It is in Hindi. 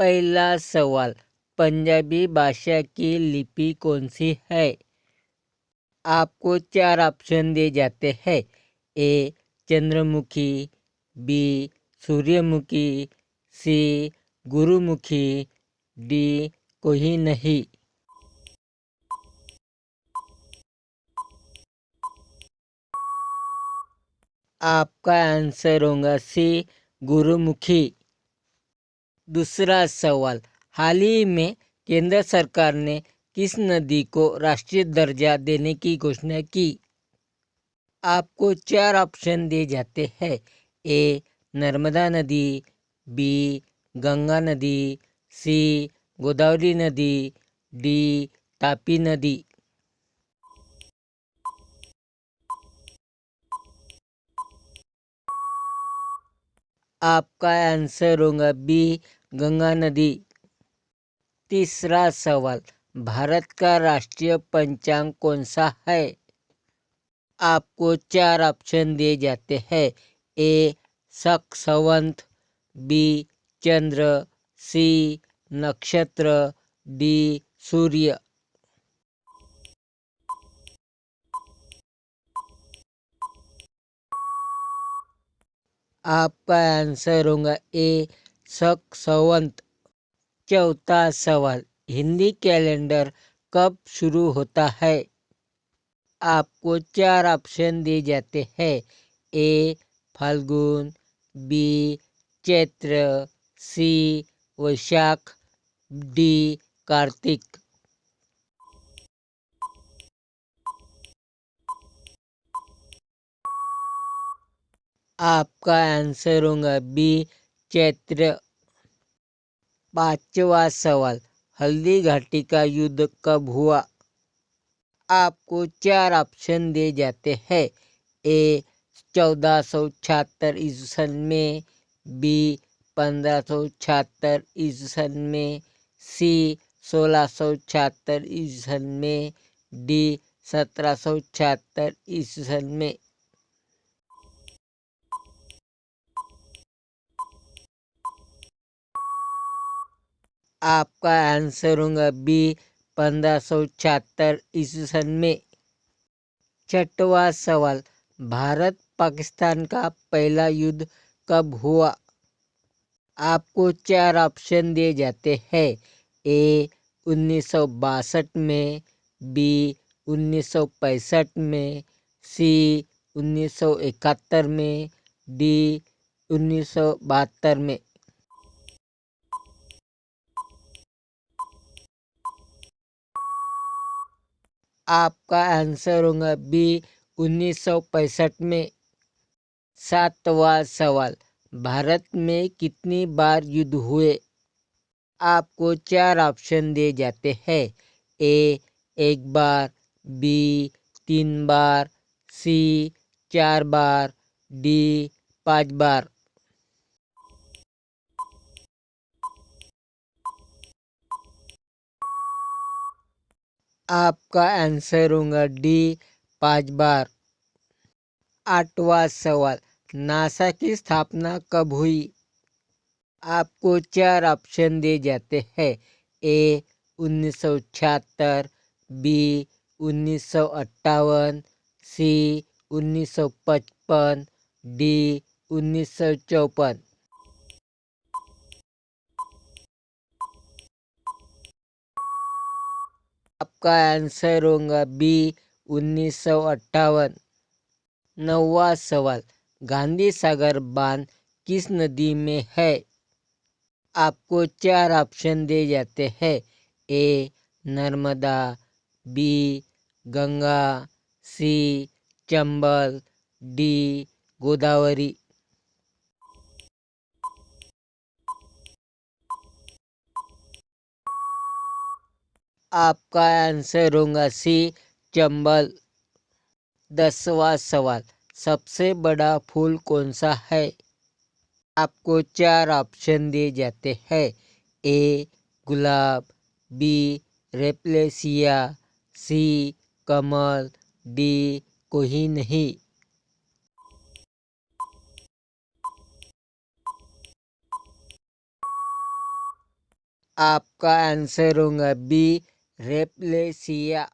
पहला सवाल, पंजाबी भाषा की लिपि कौन सी है? आपको 4 ऑप्शन दिए जाते हैं। ए चंद्रमुखी, बी सूर्यमुखी, सी गुरुमुखी, डी कोई नहीं। आपका आंसर होगा सी गुरुमुखी। दूसरा सवाल, हाल ही में केंद्र सरकार ने किस नदी को राष्ट्रीय दर्जा देने की घोषणा की? आपको 4 ऑप्शन दिए जाते हैं। ए नर्मदा नदी, बी गंगा नदी, सी गोदावरी नदी, डी तापी नदी। आपका आंसर होगा बी गंगा नदी। तीसरा सवाल, भारत का राष्ट्रीय पंचांग कौन सा है? आपको 4 ऑप्शन दिए जाते हैं। ए शक संवत, बी चंद्र, सी नक्षत्र, डी सूर्य। आपका आंसर होगा ए शक संवत। चौथा सवाल, हिंदी कैलेंडर कब शुरू होता है? आपको 4 ऑप्शन दिए जाते हैं। ए फाल्गुन, बी चैत्र, सी वैशाख, डी कार्तिक। आपका आंसर होगा बी चैत्र। पांचवा सवाल, हल्दी घाटी का युद्ध कब हुआ? आपको 4 ऑप्शन दिए जाते हैं। ए 1476 ईस्वी में, बी 1576 ईस्वी में, सी 1676 ईस्वी में, डी 1776 ईस्वी में। आपका आंसर होगा बी 1576 ईस्वी में। छठवां सवाल, भारत पाकिस्तान का पहला युद्ध कब हुआ? आपको 4 ऑप्शन दिए जाते हैं। ए 1962 में, बी 1965 में, सी 1971 में, डी 1972 में। आपका आंसर होगा बी 1965 में। सातवां सवाल, भारत में कितनी बार युद्ध हुए? आपको 4 ऑप्शन दिए जाते हैं। ए 1 बार, बी 3 बार, सी 4 बार, डी 5 बार। आपका आंसर होगा डी 5 बार। आठवां सवाल, नासा की स्थापना कब हुई? आपको 4 ऑप्शन दिए जाते हैं। ए 1976, बी 1958, सी 1955, डी 1954। आपका आंसर होगा बी 1958। नौवां सवाल, गांधी सागर बांध किस नदी में है? आपको 4 ऑप्शन दिए जाते हैं। ए नर्मदा, बी गंगा, सी चंबल, डी गोदावरी। आपका आंसर होगा सी चंबल। 10वां सवाल, सबसे बड़ा फूल कौन सा है? आपको 4 ऑप्शन दिए जाते हैं। ए गुलाब, बी रेपलेसिया, सी कमल, डी कोई नहीं। आपका आंसर होगा बी, रेपलेसिया।